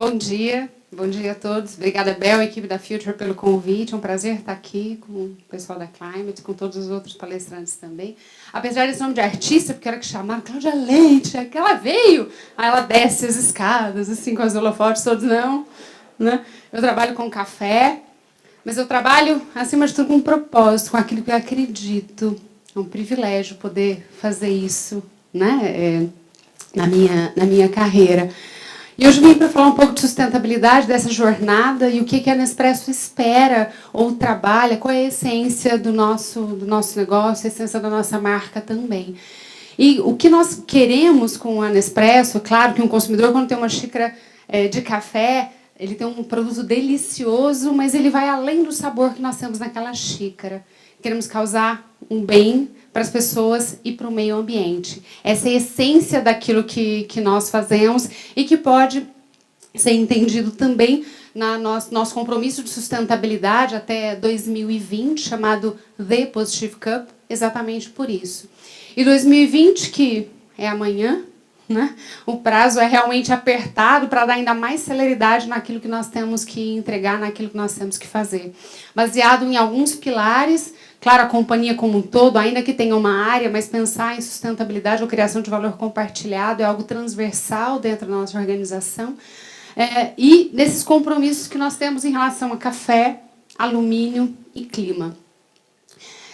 Bom dia a todos. Obrigada, Bel, equipe da Future, pelo convite. É um prazer estar aqui com o pessoal da Climate, com todos os outros palestrantes também. Apesar desse nome de artista, porque era que chamaram Cláudia Leite, que ela veio, aí ela desce as escadas, assim, com os holofotes todos, não. Né? Eu trabalho com café, mas eu trabalho, acima de tudo, com um propósito, com aquilo que eu acredito. É um privilégio poder fazer isso, né? Na minha carreira. E hoje eu vim para falar um pouco de sustentabilidade dessa jornada e o que a Nespresso espera ou trabalha, qual é a essência do nosso negócio, a essência da nossa marca também. E o que nós queremos com a Nespresso, claro que um consumidor, quando tem uma xícara de café, ele tem um produto delicioso, mas ele vai além do sabor que nós temos naquela xícara. Queremos causar um bem para as pessoas e para o meio ambiente. Essa é a essência daquilo que nós fazemos e que pode ser entendido também no nosso compromisso de sustentabilidade até 2020, chamado The Positive Cup, exatamente por isso. E 2020, que é amanhã, né? O prazo é realmente apertado para dar ainda mais celeridade naquilo que nós temos que entregar, naquilo que nós temos que fazer. Baseado em alguns pilares. Claro, a companhia como um todo, ainda que tenha uma área, mas pensar em sustentabilidade ou criação de valor compartilhado é algo transversal dentro da nossa organização. E nesses compromissos que nós temos em relação a café, alumínio e clima.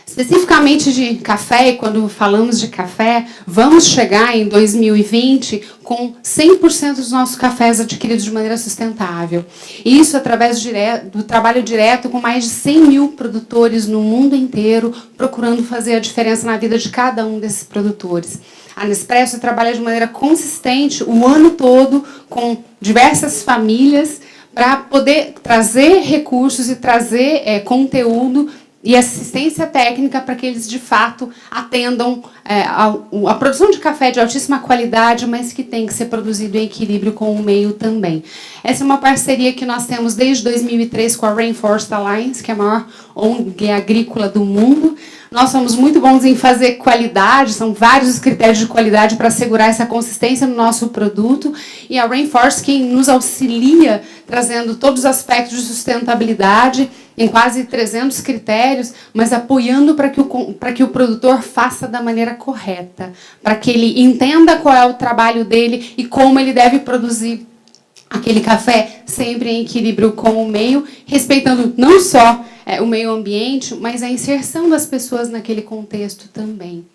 Especificamente de café, e quando falamos de café, vamos chegar em 2020 com 100% dos nossos cafés adquiridos de maneira sustentável. Isso através do trabalho direto com mais de 100 mil produtores no mundo inteiro, procurando fazer a diferença na vida de cada um desses produtores. A Nespresso trabalha de maneira consistente o ano todo com diversas famílias para poder trazer recursos e trazer conteúdo e assistência técnica para que eles, de fato, atendam a produção de café de altíssima qualidade, mas que tem que ser produzido em equilíbrio com o meio também. Essa é uma parceria que nós temos desde 2003 com a Rainforest Alliance, que é a maior ONG agrícola do mundo. Nós somos muito bons em fazer qualidade, são vários os critérios de qualidade para assegurar essa consistência no nosso produto. E a Rainforest, quem nos auxilia, trazendo todos os aspectos de sustentabilidade, em quase 300 critérios, mas apoiando para que o produtor faça da maneira correta, para que ele entenda qual é o trabalho dele e como ele deve produzir aquele café sempre em equilíbrio com o meio, respeitando não só o meio ambiente, mas a inserção das pessoas naquele contexto também.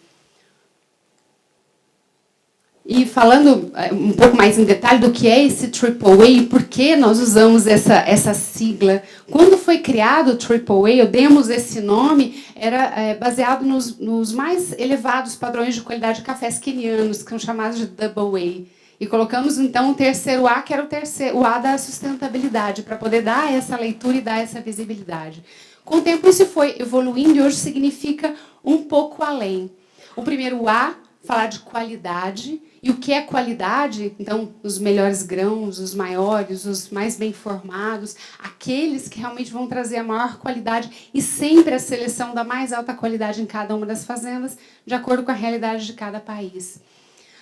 E falando um pouco mais em detalhe do que é esse AAA e por que nós usamos essa sigla. Quando foi criado o AAA, ou demos esse nome, era baseado nos mais elevados padrões de qualidade de cafés quenianos, que são chamados de Double A. E colocamos, então, o terceiro A, que era o A da sustentabilidade, para poder dar essa leitura e dar essa visibilidade. Com o tempo, isso foi evoluindo e hoje significa um pouco além. O primeiro A, falar de qualidade. E o que é qualidade? Então, os melhores grãos, os maiores, os mais bem formados, aqueles que realmente vão trazer a maior qualidade e sempre a seleção da mais alta qualidade em cada uma das fazendas, de acordo com a realidade de cada país.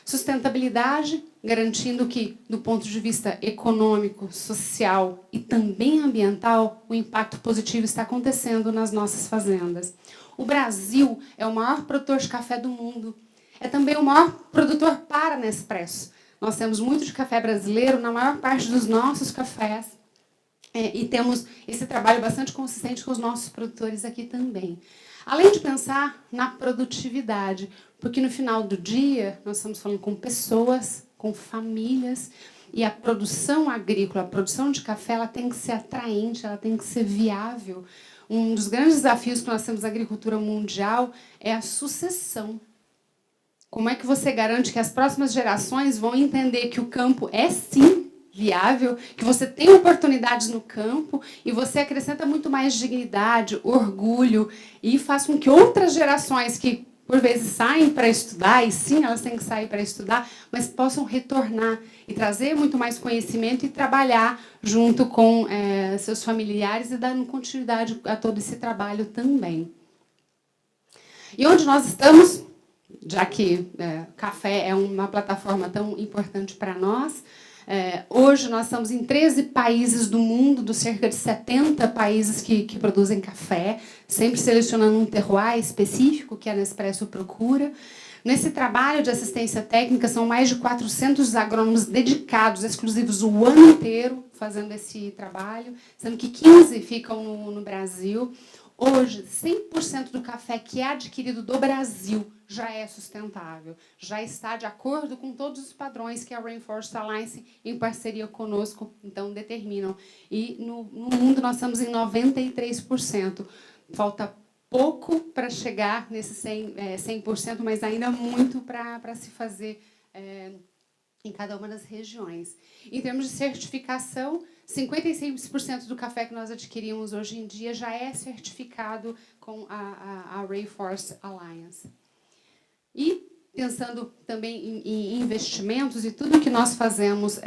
Sustentabilidade, garantindo que, do ponto de vista econômico, social e também ambiental, o impacto positivo está acontecendo nas nossas fazendas. O Brasil é o maior produtor de café do mundo. É também o maior produtor para Nespresso. Nós temos muito de café brasileiro na maior parte dos nossos cafés. E temos esse trabalho bastante consistente com os nossos produtores aqui também. Além de pensar na produtividade, porque no final do dia nós estamos falando com pessoas, com famílias, e a produção agrícola, a produção de café, ela tem que ser atraente, ela tem que ser viável. Um dos grandes desafios que nós temos na agricultura mundial é a sucessão. Como é que você garante que as próximas gerações vão entender que o campo é, sim, viável, que você tem oportunidades no campo e você acrescenta muito mais dignidade, orgulho e faz com que outras gerações que, por vezes, saem para estudar, e sim, elas têm que sair para estudar, mas possam retornar e trazer muito mais conhecimento e trabalhar junto com seus familiares e dando continuidade a todo esse trabalho também. E onde nós estamos? Já que café é uma plataforma tão importante para nós, Hoje nós estamos em 13 países do mundo, dos cerca de 70 países que produzem café, sempre selecionando um terroir específico que a Nespresso procura. Nesse trabalho de assistência técnica, são mais de 400 agrônomos dedicados, exclusivos, o ano inteiro, fazendo esse trabalho, sendo que 15 ficam no Brasil. Hoje, 100% do café que é adquirido do Brasil já é sustentável, já está de acordo com todos os padrões que a Rainforest Alliance, em parceria conosco, então determinam. E no mundo nós estamos em 93%. Falta pouco para chegar nesse 100%, mas ainda muito para se fazer em cada uma das regiões. Em termos de certificação, 56% do café que nós adquirimos hoje em dia já é certificado com a Rainforest Alliance. E, pensando também em investimentos e tudo que nós fazemos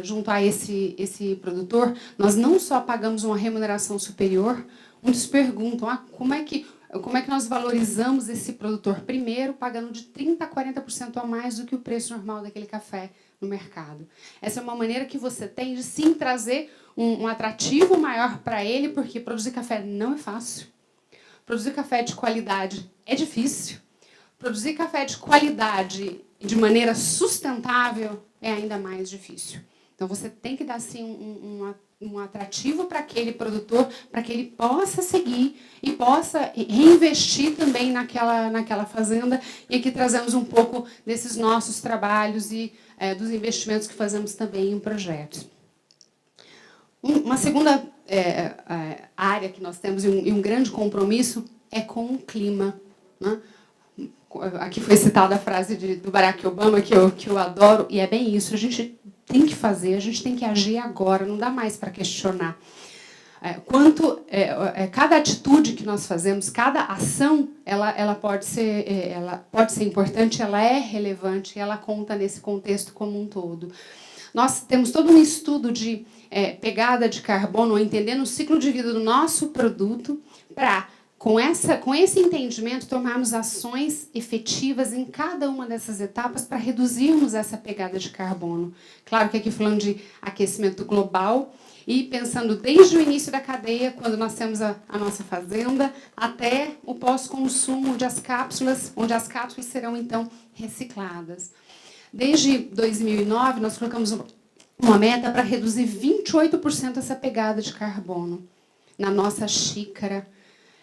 junto a esse produtor, nós não só pagamos uma remuneração superior. Muitos perguntam como é que nós valorizamos esse produtor? Primeiro, pagando de 30% a 40% a mais do que o preço normal daquele café no mercado. Essa é uma maneira que você tem de, sim, trazer um atrativo maior para ele, porque produzir café não é fácil. Produzir café de qualidade é difícil. Produzir café de qualidade e de maneira sustentável é ainda mais difícil. Então, você tem que dar, sim, um atrativo para aquele produtor, para que ele possa seguir e possa reinvestir também naquela fazenda. E aqui trazemos um pouco desses nossos trabalhos e dos investimentos que fazemos também em projetos. Uma segunda área que nós temos e um grande compromisso é com o clima, né? Aqui foi citada a frase do Barack Obama, que eu adoro, e é bem isso. A gente tem que fazer, a gente tem que agir agora, não dá mais para questionar. Cada atitude que nós fazemos, cada ação, ela pode ser importante, ela é relevante, ela conta nesse contexto como um todo. Nós temos todo um estudo de pegada de carbono, entendendo o ciclo de vida do nosso produto, para, com esse entendimento, tomarmos ações efetivas em cada uma dessas etapas para reduzirmos essa pegada de carbono. Claro que aqui falando de aquecimento global e pensando desde o início da cadeia, quando nós temos a nossa fazenda, até o pós-consumo, onde as cápsulas serão, então, recicladas. Desde 2009, nós colocamos uma meta para reduzir 28% essa pegada de carbono na nossa xícara.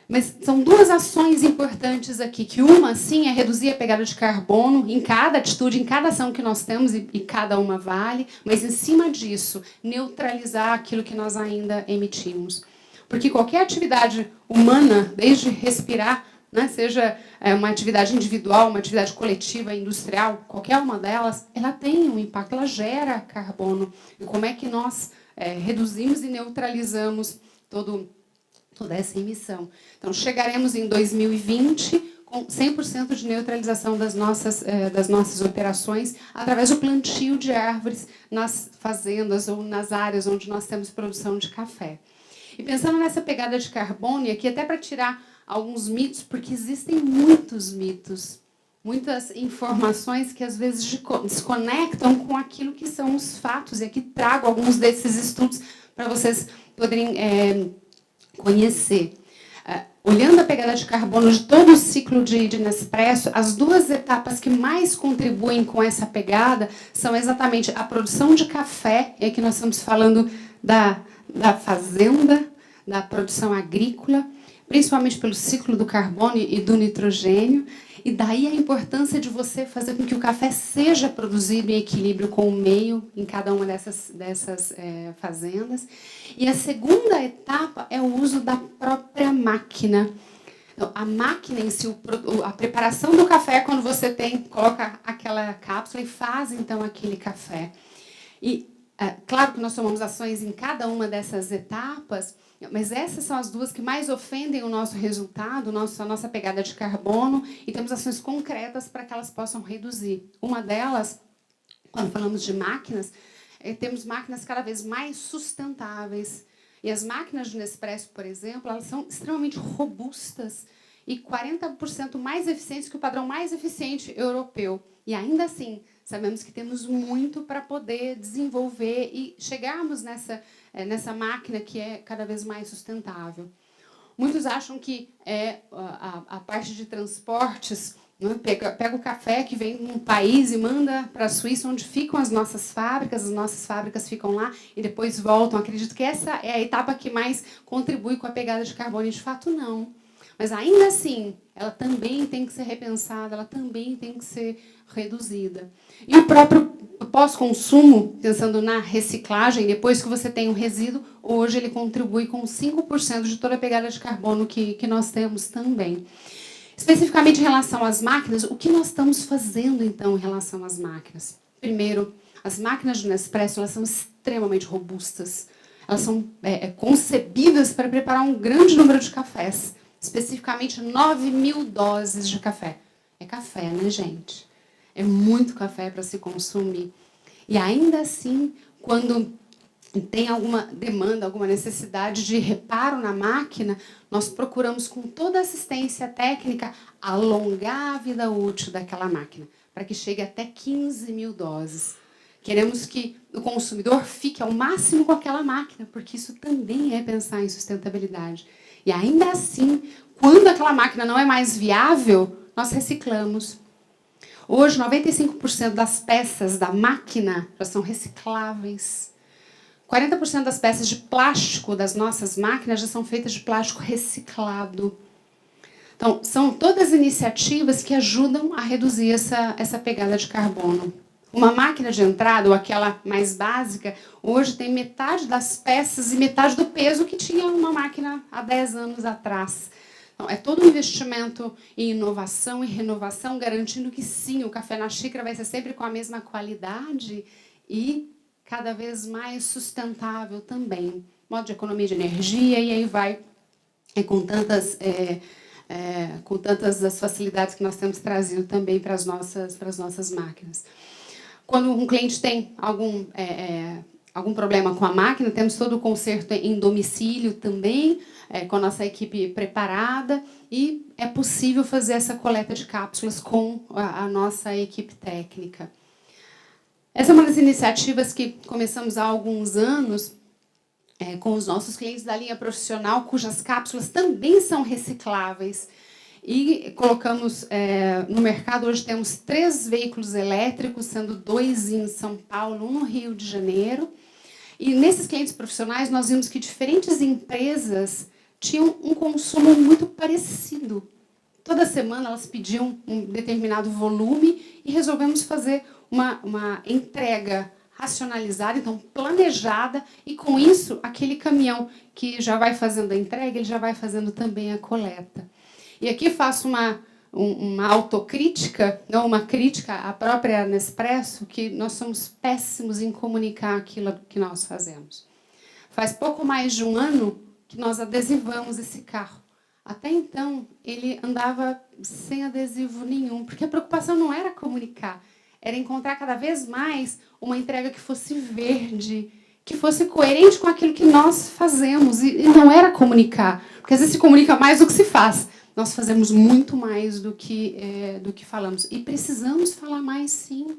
Mas são duas ações importantes aqui, que uma, sim, é reduzir a pegada de carbono em cada atitude, em cada ação que nós temos, e cada uma vale, mas, em cima disso, neutralizar aquilo que nós ainda emitimos. Porque qualquer atividade humana, desde respirar, né, seja uma atividade individual, uma atividade coletiva, industrial, qualquer uma delas, ela tem um impacto, ela gera carbono. E como é que nós reduzimos e neutralizamos toda essa emissão? Então, chegaremos em 2020 com 100% de neutralização das nossas operações através do plantio de árvores nas fazendas ou nas áreas onde nós temos produção de café. E pensando nessa pegada de carbono, e aqui até para tirar alguns mitos, porque existem muitos mitos, muitas informações que às vezes desconectam com aquilo que são os fatos. E aqui trago alguns desses estudos para vocês poderem conhecer. Olhando a pegada de carbono de todo o ciclo de Nespresso, as duas etapas que mais contribuem com essa pegada são exatamente a produção de café, e aqui nós estamos falando da fazenda, da produção agrícola, principalmente pelo ciclo do carbono e do nitrogênio, e daí a importância de você fazer com que o café seja produzido em equilíbrio com o meio em cada uma dessas fazendas. E a segunda etapa é o uso da própria máquina. Então, a máquina em si, a preparação do café, quando você coloca aquela cápsula e faz, então, aquele café. E, claro que nós tomamos ações em cada uma dessas etapas, mas essas são as duas que mais ofendem o nosso resultado, a nossa pegada de carbono, e temos ações concretas para que elas possam reduzir. Uma delas, quando falamos de máquinas, temos máquinas cada vez mais sustentáveis. E as máquinas de Nespresso, por exemplo, elas são extremamente robustas e 40% mais eficientes que o padrão mais eficiente europeu. E ainda assim, Sabemos que temos muito para poder desenvolver e chegarmos nessa máquina que é cada vez mais sustentável. Muitos acham que a parte de transportes, né, pega o café que vem de um país e manda para a Suíça, onde ficam as nossas fábricas ficam lá e depois voltam. Acredito que essa é a etapa que mais contribui com a pegada de carbono, e de fato não. Mas ainda assim, ela também tem que ser repensada, ela também tem que ser reduzida. E o próprio pós-consumo, pensando na reciclagem, depois que você tem um resíduo, hoje ele contribui com 5% de toda a pegada de carbono que nós temos também. Especificamente em relação às máquinas, o que nós estamos fazendo, então, em relação às máquinas? Primeiro, as máquinas de Nespresso elas são extremamente robustas. Elas são concebidas para preparar um grande número de cafés, especificamente 9.000 doses de café. É café, né, gente? É muito café para se consumir. E ainda assim, quando tem alguma demanda, alguma necessidade de reparo na máquina, nós procuramos, com toda a assistência técnica, alongar a vida útil daquela máquina, para que chegue até 15.000 doses. Queremos que o consumidor fique ao máximo com aquela máquina, porque isso também é pensar em sustentabilidade. E ainda assim, quando aquela máquina não é mais viável, nós reciclamos. Hoje, 95% das peças da máquina já são recicláveis. 40% das peças de plástico das nossas máquinas já são feitas de plástico reciclado. Então, são todas iniciativas que ajudam a reduzir essa pegada de carbono. Uma máquina de entrada, ou aquela mais básica, hoje tem metade das peças e metade do peso que tinha uma máquina há 10 anos atrás. Então, é todo um investimento em inovação e renovação, garantindo que, sim, o café na xícara vai ser sempre com a mesma qualidade e cada vez mais sustentável também. Modo de economia de energia, e aí vai com tantas das facilidades que nós temos trazido também para as nossas máquinas. Quando um cliente tem algum problema com a máquina, temos todo o conserto em domicílio também, com a nossa equipe preparada, e é possível fazer essa coleta de cápsulas com a nossa equipe técnica. Essa é uma das iniciativas que começamos há alguns anos com os nossos clientes da linha profissional, cujas cápsulas também são recicláveis. E colocamos no mercado, hoje temos 3 veículos elétricos, sendo 2 em São Paulo, 1 no Rio de Janeiro. E nesses clientes profissionais, nós vimos que diferentes empresas tinham um consumo muito parecido. Toda semana elas pediam um determinado volume e resolvemos fazer uma entrega racionalizada, então planejada, e com isso, aquele caminhão que já vai fazendo a entrega, ele já vai fazendo também a coleta. E aqui faço uma autocrítica, não uma crítica à própria Nespresso, que nós somos péssimos em comunicar aquilo que nós fazemos. Faz pouco mais de um ano que nós adesivamos esse carro. Até então, ele andava sem adesivo nenhum, porque a preocupação não era comunicar, era encontrar cada vez mais uma entrega que fosse verde, que fosse coerente com aquilo que nós fazemos, e não era comunicar, porque às vezes se comunica mais do que se faz. Nós fazemos muito mais do que falamos, e precisamos falar mais, sim.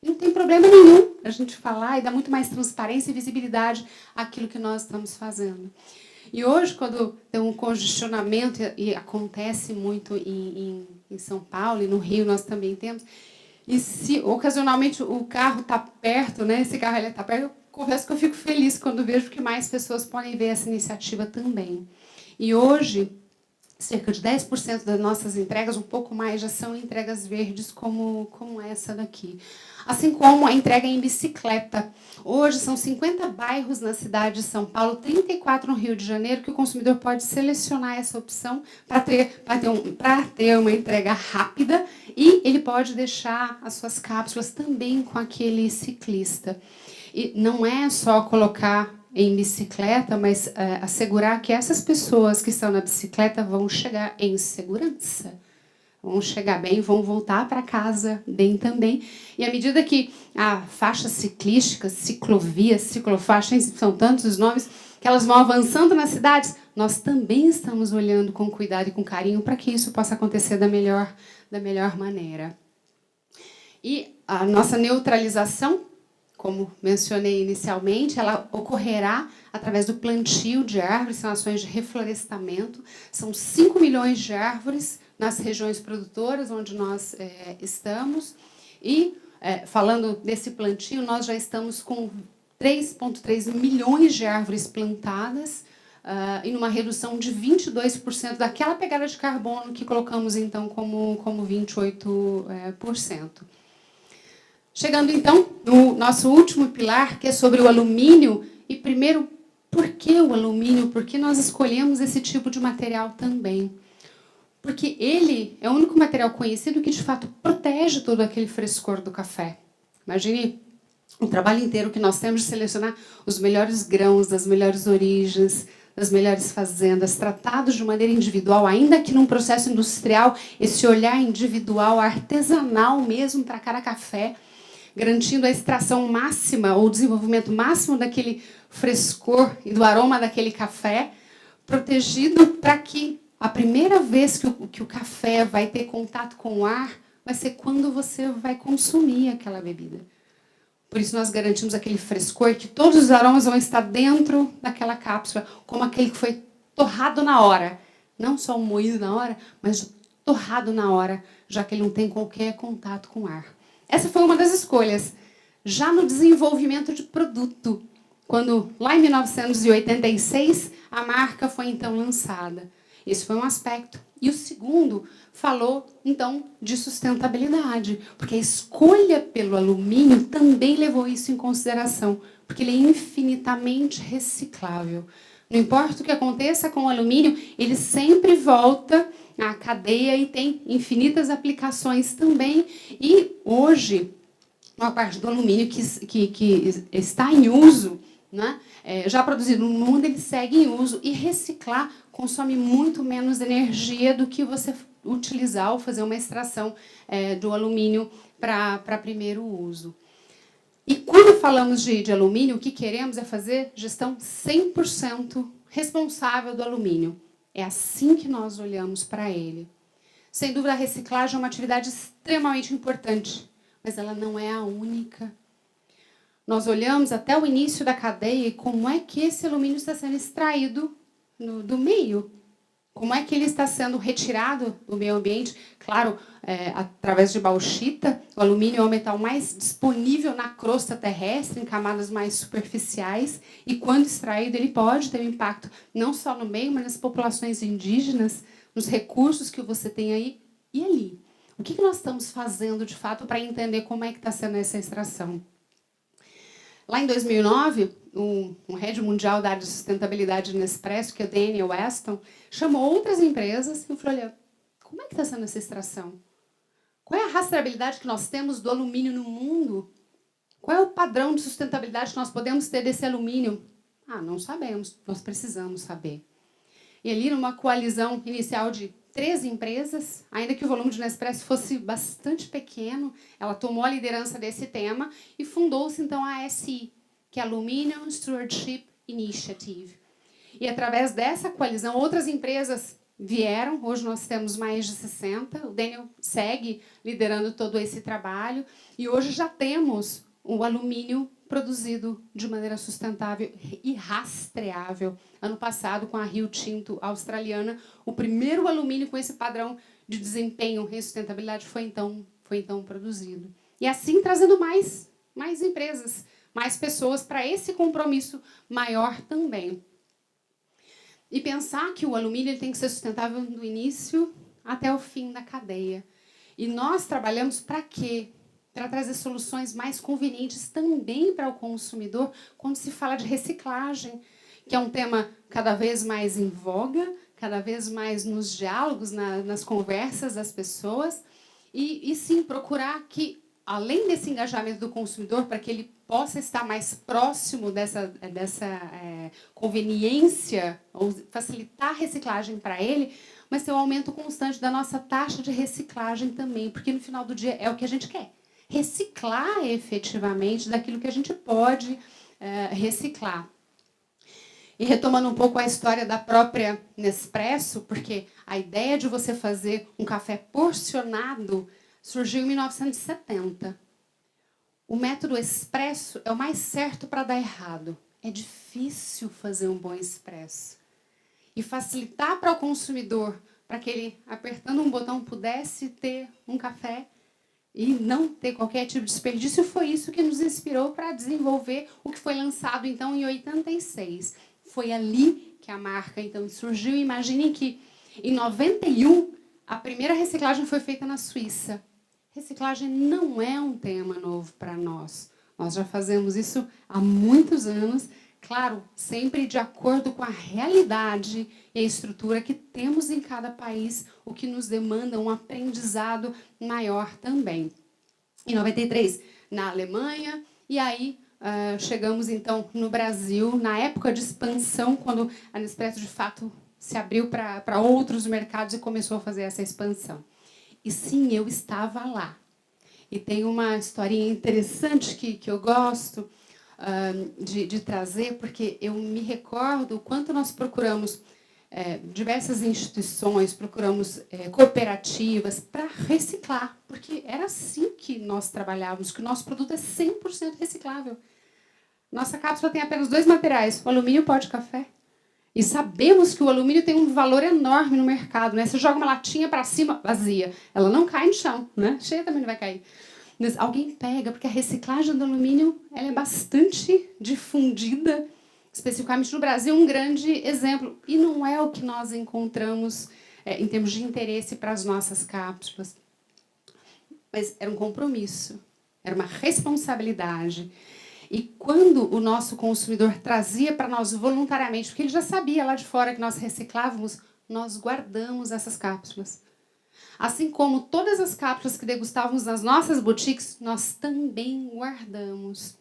E não tem problema nenhum a gente falar, e dá muito mais transparência e visibilidade àquilo que nós estamos fazendo. E hoje, quando tem um congestionamento, e acontece muito em São Paulo e no Rio, nós também temos, e se ocasionalmente o carro está perto, né, esse carro está perto, eu confesso que eu fico feliz quando vejo que mais pessoas podem ver essa iniciativa também. E hoje, cerca de 10% das nossas entregas, um pouco mais, já são entregas verdes como essa daqui. Assim como a entrega em bicicleta. Hoje são 50 bairros na cidade de São Paulo, 34 no Rio de Janeiro, que o consumidor pode selecionar essa opção para ter uma entrega rápida, e ele pode deixar as suas cápsulas também com aquele ciclista. E não é só colocar em bicicleta, mas assegurar que essas pessoas que estão na bicicleta vão chegar em segurança, vão chegar bem, vão voltar para casa bem também. E à medida que a faixa ciclística, ciclovia, ciclofaixa, são tantos os nomes, que elas vão avançando nas cidades, nós também estamos olhando com cuidado e com carinho para que isso possa acontecer da melhor maneira. E a nossa neutralização, como mencionei inicialmente, ela ocorrerá através do plantio de árvores, são ações de reflorestamento. São 5 milhões de árvores nas regiões produtoras onde nós estamos. E, falando desse plantio, nós já estamos com 3,3 milhões de árvores plantadas, e numa redução de 22% daquela pegada de carbono que colocamos, então, como 28%. Chegando, então, no nosso último pilar, que é sobre o alumínio. E, primeiro, por que o alumínio? Por que nós escolhemos esse tipo de material também? Porque ele é o único material conhecido que, de fato, protege todo aquele frescor do café. Imagine o trabalho inteiro que nós temos de selecionar os melhores grãos, das melhores origens, das melhores fazendas, tratados de maneira individual, ainda que num processo industrial, esse olhar individual, artesanal mesmo para cada café, garantindo a extração máxima ou o desenvolvimento máximo daquele frescor e do aroma daquele café, protegido para que a primeira vez que o café vai ter contato com o ar vai ser quando você vai consumir aquela bebida. Por isso nós garantimos aquele frescor, que todos os aromas vão estar dentro daquela cápsula, como aquele que foi torrado na hora. Não só moído na hora, mas torrado na hora, já que ele não tem qualquer contato com o ar. Essa foi uma das escolhas. Já no desenvolvimento de produto, quando, lá em 1986, a marca foi, então, lançada. Esse foi um aspecto. E o segundo falou, então, de sustentabilidade, porque a escolha pelo alumínio também levou isso em consideração, porque ele é infinitamente reciclável. Não importa o que aconteça com o alumínio, ele sempre volta à cadeia e tem infinitas aplicações também. E hoje, uma parte do alumínio que está em uso, né, já produzido no mundo, ele segue em uso, e reciclar consome muito menos energia do que você utilizar ou fazer uma extração do alumínio para primeiro uso. E quando falamos de alumínio, o que queremos é fazer gestão 100% responsável do alumínio. É assim que nós olhamos para ele. Sem dúvida, a reciclagem é uma atividade extremamente importante, mas ela não é a única. Nós olhamos até o início da cadeia e como é que esse alumínio está sendo extraído do meio. Como é que ele está sendo retirado do meio ambiente? Claro, através de bauxita. O alumínio é o metal mais disponível na crosta terrestre, em camadas mais superficiais. E, quando extraído, ele pode ter um impacto não só no meio, mas nas populações indígenas, nos recursos que você tem aí e ali. O que nós estamos fazendo, de fato, para entender como é que está sendo essa extração? Lá em 2009, um head mundial da área de sustentabilidade do Nespresso, que é o Daniel Weston, chamou outras empresas e falou, olha, como é que está sendo essa extração? Qual é a rastreabilidade que nós temos do alumínio no mundo? Qual é o padrão de sustentabilidade que nós podemos ter desse alumínio? Ah, não sabemos, nós precisamos saber. E ali, numa coalizão inicial de 13 empresas, ainda que o volume de Nespresso fosse bastante pequeno, ela tomou a liderança desse tema e fundou-se, então, a ASI, que é a Aluminium Stewardship Initiative. E, através dessa coalizão, outras empresas vieram. Hoje nós temos mais de 60. O Daniel segue liderando todo esse trabalho. E hoje já temos o alumínio produzido de maneira sustentável e rastreável. Ano passado, com a Rio Tinto australiana, o primeiro alumínio com esse padrão de desempenho em sustentabilidade foi então produzido. E assim trazendo mais empresas, mais pessoas para esse compromisso maior também. E pensar que o alumínio ele tem que ser sustentável do início até o fim da cadeia. E nós trabalhamos para quê? Para trazer soluções mais convenientes também para o consumidor quando se fala de reciclagem, que é um tema cada vez mais em voga, cada vez mais nos diálogos, nas conversas das pessoas, e sim procurar que, além desse engajamento do consumidor, para que ele possa estar mais próximo dessa conveniência, ou facilitar a reciclagem para ele, mas ter um aumento constante da nossa taxa de reciclagem também, porque no final do dia é o que a gente quer. Reciclar efetivamente daquilo que a gente pode reciclar. E retomando um pouco a história da própria Nespresso, porque a ideia de você fazer um café porcionado surgiu em 1970. O método expresso é o mais certo para dar errado. É difícil fazer um bom expresso. E facilitar para o consumidor, para que ele, apertando um botão, pudesse ter um café e não ter qualquer tipo de desperdício, foi isso que nos inspirou para desenvolver o que foi lançado, então, em 86. Foi ali que a marca, então, surgiu. Imaginem que, em 91, a primeira reciclagem foi feita na Suíça. Reciclagem não é um tema novo para nós. Nós já fazemos isso há muitos anos, claro, sempre de acordo com a realidade e a estrutura que temos em cada país, o que nos demanda um aprendizado maior também. Em 93, na Alemanha, e aí chegamos, então, no Brasil, na época de expansão, quando a Nespresso, de fato, se abriu para outros mercados e começou a fazer essa expansão. E sim, eu estava lá. E tem uma historinha interessante que eu gosto de trazer, porque eu me recordo o quanto nós procuramos diversas instituições, procuramos cooperativas para reciclar, porque era assim que nós trabalhávamos, que o nosso produto é 100% reciclável. Nossa cápsula tem apenas 2 materiais, o alumínio e o pó de café. E sabemos que o alumínio tem um valor enorme no mercado, né? Você joga uma latinha para cima, vazia. Ela não cai no chão, né? Cheia também não vai cair. Mas alguém pega, porque a reciclagem do alumínio ela é bastante difundida, especificamente no Brasil, um grande exemplo. E não é o que nós encontramos em termos de interesse para as nossas cápsulas. Mas era um compromisso, era uma responsabilidade. E quando o nosso consumidor trazia para nós voluntariamente, porque ele já sabia lá de fora que nós reciclávamos, nós guardamos essas cápsulas. Assim como todas as cápsulas que degustávamos nas nossas boutiques, nós também guardamos.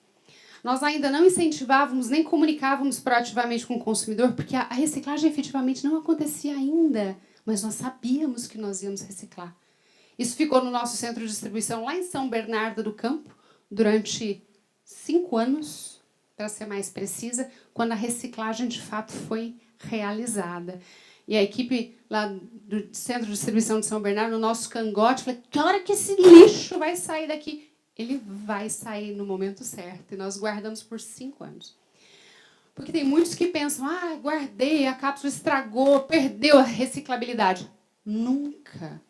Nós ainda não incentivávamos nem comunicávamos proativamente com o consumidor, porque a reciclagem efetivamente não acontecia ainda, mas nós sabíamos que nós íamos reciclar. Isso ficou no nosso centro de distribuição lá em São Bernardo do Campo, durante 5 anos, para ser mais precisa, quando a reciclagem de fato foi realizada. E a equipe lá do Centro de Distribuição de São Bernardo, no nosso cangote, falou, que hora que esse lixo vai sair daqui? Ele vai sair no momento certo. E nós guardamos por 5 anos. Porque tem muitos que pensam, guardei, a cápsula estragou, perdeu a reciclabilidade. Nunca.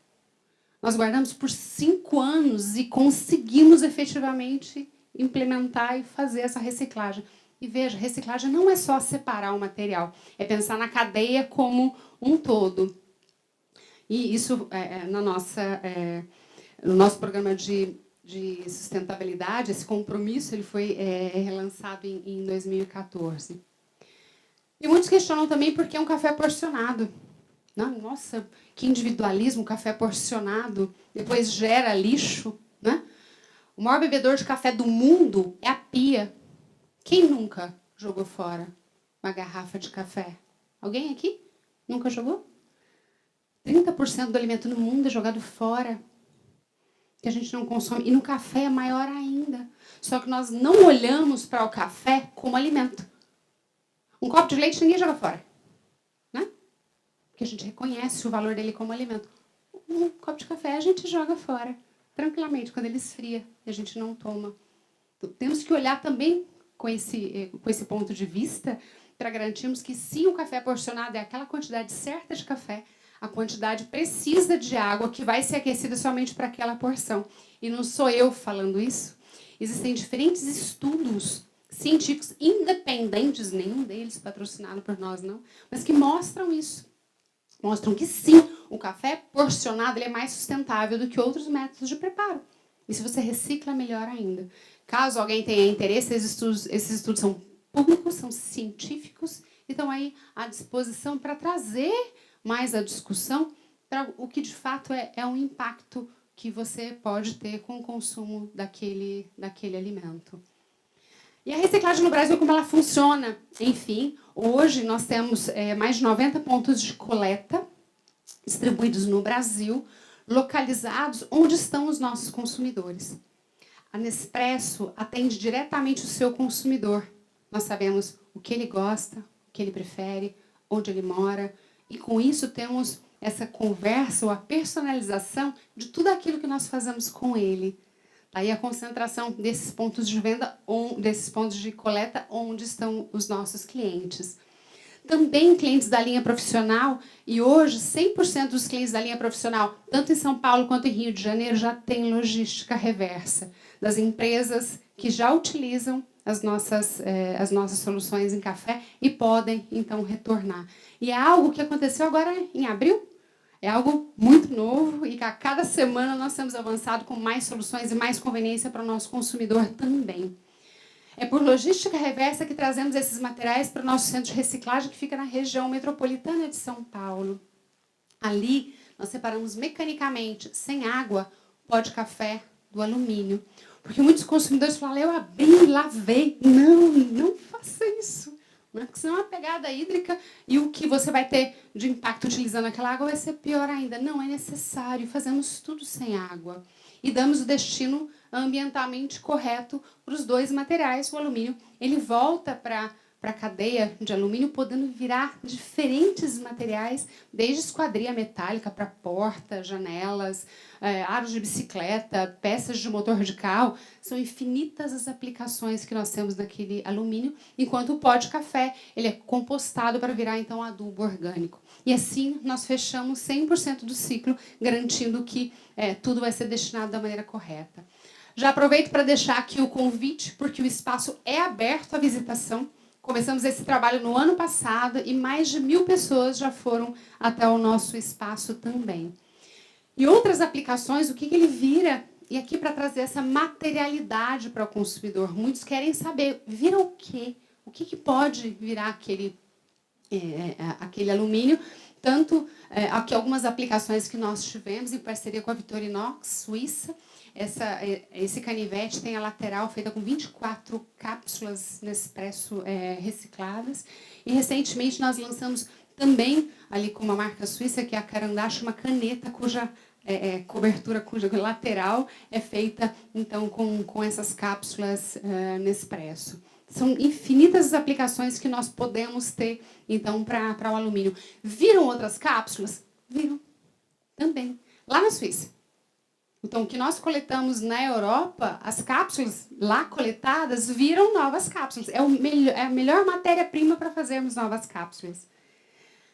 Nós guardamos por 5 anos e conseguimos efetivamente implementar e fazer essa reciclagem. E veja, reciclagem não é só separar o material, é pensar na cadeia como um todo. E isso, no nosso programa de sustentabilidade, esse compromisso ele foi relançado em 2014. E muitos questionam também por que um café porcionado. Não, nossa, que individualismo, café porcionado, depois gera lixo. Né? O maior bebedor de café do mundo é a pia. Quem nunca jogou fora uma garrafa de café? Alguém aqui nunca jogou? 30% do alimento no mundo é jogado fora, que a gente não consome. E no café é maior ainda. Só que nós não olhamos para o café como alimento. Um copo de leite ninguém joga fora. Né? Porque a gente reconhece o valor dele como alimento. Um copo de café a gente joga fora, tranquilamente, quando ele esfria e a gente não toma. Então, temos que olhar também com esse ponto de vista para garantirmos que, sim, o café porcionado é aquela quantidade certa de café, a quantidade precisa de água que vai ser aquecida somente para aquela porção. E não sou eu falando isso. Existem diferentes estudos científicos independentes, nenhum deles patrocinado por nós, não, mas que mostram isso. Mostram que, sim, o café porcionado ele é mais sustentável do que outros métodos de preparo. E se você recicla, melhor ainda. Caso alguém tenha interesse, esses estudos são públicos, são científicos, e estão aí à disposição para trazer mais a discussão para o que, de fato, é um impacto que você pode ter com o consumo daquele alimento. E a reciclagem no Brasil, como ela funciona? Enfim, hoje nós temos mais de 90 pontos de coleta distribuídos no Brasil, localizados onde estão os nossos consumidores. A Nespresso atende diretamente o seu consumidor. Nós sabemos o que ele gosta, o que ele prefere, onde ele mora, e com isso temos essa conversa ou a personalização de tudo aquilo que nós fazemos com ele. Aí a concentração desses pontos de venda, desses pontos de coleta, onde estão os nossos clientes. Também clientes da linha profissional, e hoje 100% dos clientes da linha profissional, tanto em São Paulo quanto em Rio de Janeiro, já tem logística reversa, das empresas que já utilizam as nossas soluções em café e podem, então, retornar. E é algo que aconteceu agora em abril, é algo muito novo e que a cada semana nós temos avançado com mais soluções e mais conveniência para o nosso consumidor também. É por logística reversa que trazemos esses materiais para o nosso centro de reciclagem, que fica na região metropolitana de São Paulo. Ali, nós separamos mecanicamente, sem água, o pó de café do alumínio. Porque muitos consumidores falam, eu abri, lavei. Não faça isso. Porque senão a pegada hídrica e o que você vai ter de impacto utilizando aquela água vai ser pior ainda. Não, é necessário. Fazemos tudo sem água. E damos o destino ambientalmente correto para os dois materiais. O alumínio ele volta para a cadeia de alumínio, podendo virar diferentes materiais, desde esquadria metálica para porta, janelas, aros de bicicleta, peças de motor de carro. São infinitas as aplicações que nós temos naquele alumínio, enquanto o pó de café ele é compostado para virar, então, adubo orgânico. E assim nós fechamos 100% do ciclo, garantindo que tudo vai ser destinado da maneira correta. Já aproveito para deixar aqui o convite, porque o espaço é aberto à visitação. Começamos esse trabalho no ano passado e mais de 1.000 pessoas já foram até o nosso espaço também. E outras aplicações, o que ele vira? E aqui para trazer essa materialidade para o consumidor. Muitos querem saber, vira o quê? O que pode virar aquele alumínio? Tanto aqui algumas aplicações que nós tivemos em parceria com a Victorinox, Suíça. Esse canivete tem a lateral feita com 24 cápsulas Nespresso recicladas. E, recentemente, nós lançamos também, ali com uma marca suíça, que é a Carandache, uma caneta cuja cobertura, cuja lateral é feita, então, com essas cápsulas Nespresso. São infinitas as aplicações que nós podemos ter, então, para o alumínio. Viram outras cápsulas? Viram. Também. Lá na Suíça. Então, o que nós coletamos na Europa, as cápsulas lá coletadas viram novas cápsulas. É a melhor matéria-prima para fazermos novas cápsulas.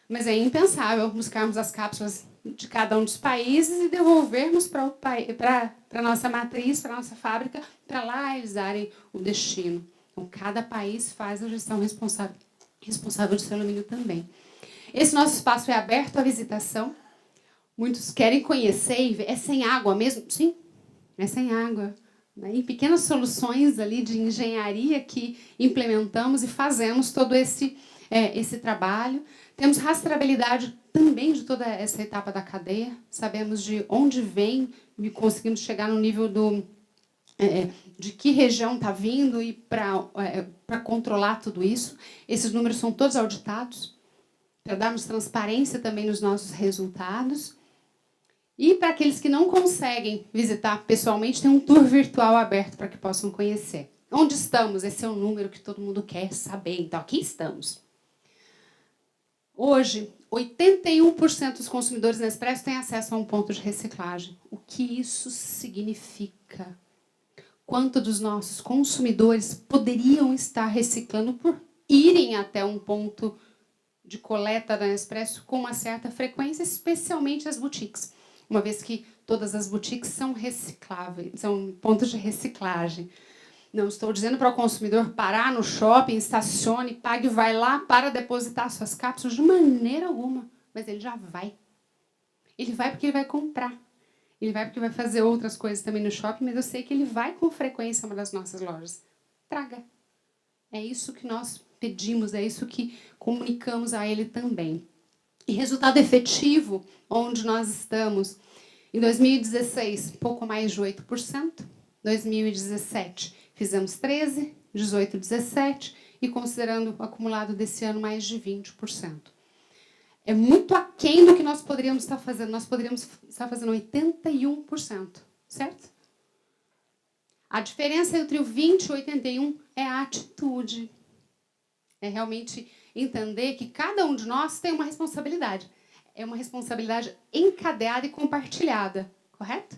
Mas é impensável buscarmos as cápsulas de cada um dos países e devolvermos para a nossa matriz, para a nossa fábrica, para lá eles darem o destino. Então, cada país faz a gestão responsável de seu alumínio também. Esse nosso espaço é aberto à visitação. Muitos querem conhecer e ver. É sem água mesmo? Sim, é sem água. Em pequenas soluções ali de engenharia que implementamos e fazemos todo esse trabalho. Temos rastreabilidade também de toda essa etapa da cadeia. Sabemos de onde vem e conseguimos chegar no nível de que região está vindo e para controlar tudo isso. Esses números são todos auditados, para darmos transparência também nos nossos resultados. E para aqueles que não conseguem visitar pessoalmente, tem um tour virtual aberto para que possam conhecer. Onde estamos? Esse é o número que todo mundo quer saber. Então, aqui estamos. Hoje, 81% dos consumidores Nespresso têm acesso a um ponto de reciclagem. O que isso significa? Quanto dos nossos consumidores poderiam estar reciclando por irem até um ponto de coleta da Nespresso com uma certa frequência, especialmente as boutiques, uma vez que todas as boutiques são recicláveis, são pontos de reciclagem. Não estou dizendo para o consumidor parar no shopping, estacione, pague, vai lá para depositar suas cápsulas, de maneira alguma, mas ele já vai. Ele vai porque ele vai comprar. Ele vai porque vai fazer outras coisas também no shopping, mas eu sei que ele vai com frequência a uma das nossas lojas. Traga. É isso que nós pedimos, é isso que comunicamos a ele também. E resultado efetivo, onde nós estamos, em 2016, pouco mais de 8%, 2017, fizemos 13%, 18%, 17%, e considerando o acumulado desse ano, mais de 20%. É muito aquém do que nós poderíamos estar fazendo. Nós poderíamos estar fazendo 81%, certo? A diferença entre o 20 e o 81 é a atitude. É realmente entender que cada um de nós tem uma responsabilidade. É uma responsabilidade encadeada e compartilhada, correto?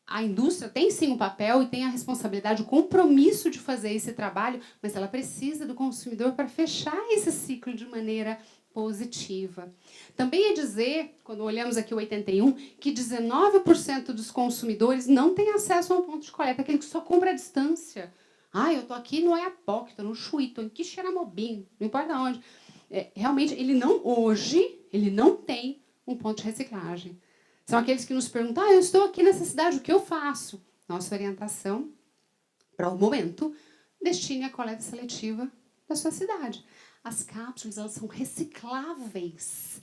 a indústria tem sim um papel e tem a responsabilidade, o compromisso de fazer esse trabalho, mas ela precisa do consumidor para fechar esse ciclo de maneira positiva. Também é dizer, quando olhamos aqui o 81, que 19% dos consumidores não têm acesso a um ponto de coleta, aquele que só compra à distância. Eu estou aqui no Oiapoque, estou no Chuí, estou em Quixeramobim, não importa onde. Realmente, hoje, ele não tem um ponto de reciclagem. São aqueles que nos perguntam, eu estou aqui nessa cidade, o que eu faço? Nossa orientação, para o momento, destine a coleta seletiva da sua cidade. As cápsulas, elas são recicláveis.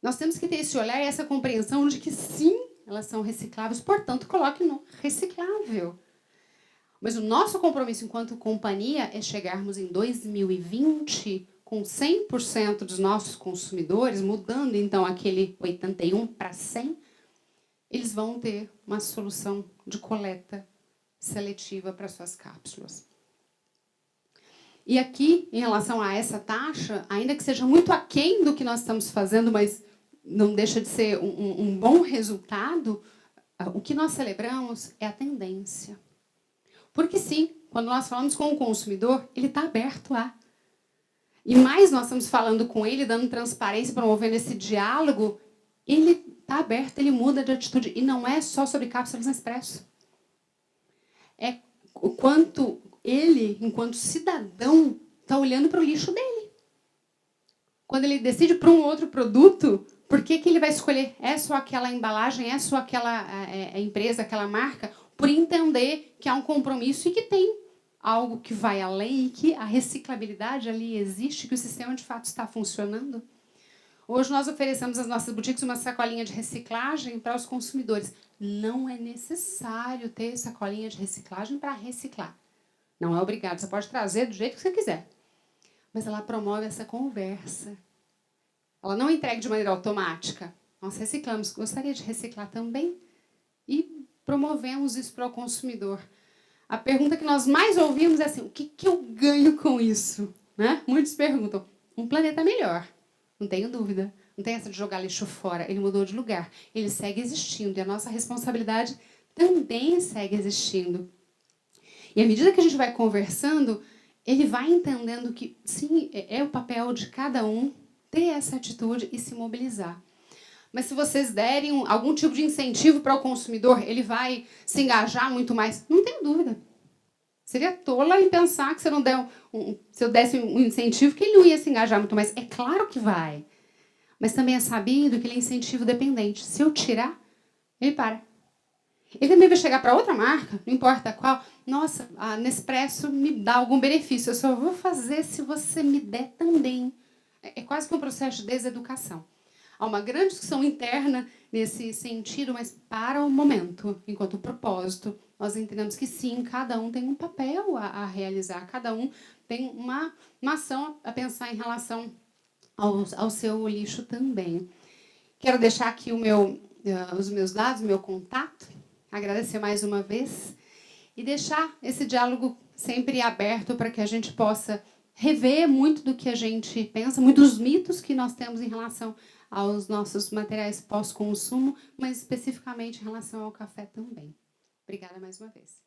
Nós temos que ter esse olhar e essa compreensão de que, sim, elas são recicláveis, portanto, coloque no reciclável. Mas o nosso compromisso enquanto companhia é chegarmos em 2020 com 100% dos nossos consumidores, mudando, então, aquele 81 para 100, eles vão ter uma solução de coleta seletiva para suas cápsulas. E aqui, em relação a essa taxa, ainda que seja muito aquém do que nós estamos fazendo, mas não deixa de ser um bom resultado, o que nós celebramos é a tendência. Porque, sim, quando nós falamos com o consumidor, ele está aberto a. E mais nós estamos falando com ele, dando transparência, promovendo esse diálogo, ele está aberto, ele muda de atitude. E não é só sobre cápsulas Nespresso. É o quanto ele, enquanto cidadão, está olhando para o lixo dele. Quando ele decide para um outro produto, por que ele vai escolher essa ou aquela embalagem, essa ou aquela empresa, aquela marca, por entender que há um compromisso e que tem algo que vai além e que a reciclabilidade ali existe, que o sistema de fato está funcionando. Hoje nós oferecemos às nossas boutiques uma sacolinha de reciclagem para os consumidores. Não é necessário ter sacolinha de reciclagem para reciclar. Não é obrigado, você pode trazer do jeito que você quiser. Mas ela promove essa conversa. Ela não entrega de maneira automática. Nós reciclamos, gostaria de reciclar também e promovemos isso para o consumidor. A pergunta que nós mais ouvimos é assim, o que eu ganho com isso? Né? Muitos perguntam, um planeta melhor, não tenho dúvida. Não tem essa de jogar lixo fora, ele mudou de lugar. Ele segue existindo e a nossa responsabilidade também segue existindo. E à medida que a gente vai conversando, ele vai entendendo que, sim, é o papel de cada um ter essa atitude e se mobilizar. Mas se vocês derem algum tipo de incentivo para o consumidor, ele vai se engajar muito mais? Não tenho dúvida. Seria tola em pensar que se eu desse um incentivo, que ele não ia se engajar muito mais. É claro que vai. Mas também é sabido que ele é incentivo dependente. Se eu tirar, ele para. Ele também vai chegar para outra marca, não importa qual. Nossa, a Nespresso me dá algum benefício. Eu só vou fazer se você me der também. É quase que um processo de deseducação. Há uma grande discussão interna nesse sentido, mas para o momento, enquanto propósito, nós entendemos que sim, cada um tem um papel a realizar, cada um tem uma ação a pensar em relação ao seu lixo também. Quero deixar aqui os meus dados, o meu contato, agradecer mais uma vez e deixar esse diálogo sempre aberto para que a gente possa rever muito do que a gente pensa, muitos dos mitos que nós temos em relação aos nossos materiais pós-consumo, mas especificamente em relação ao café também. Obrigada mais uma vez.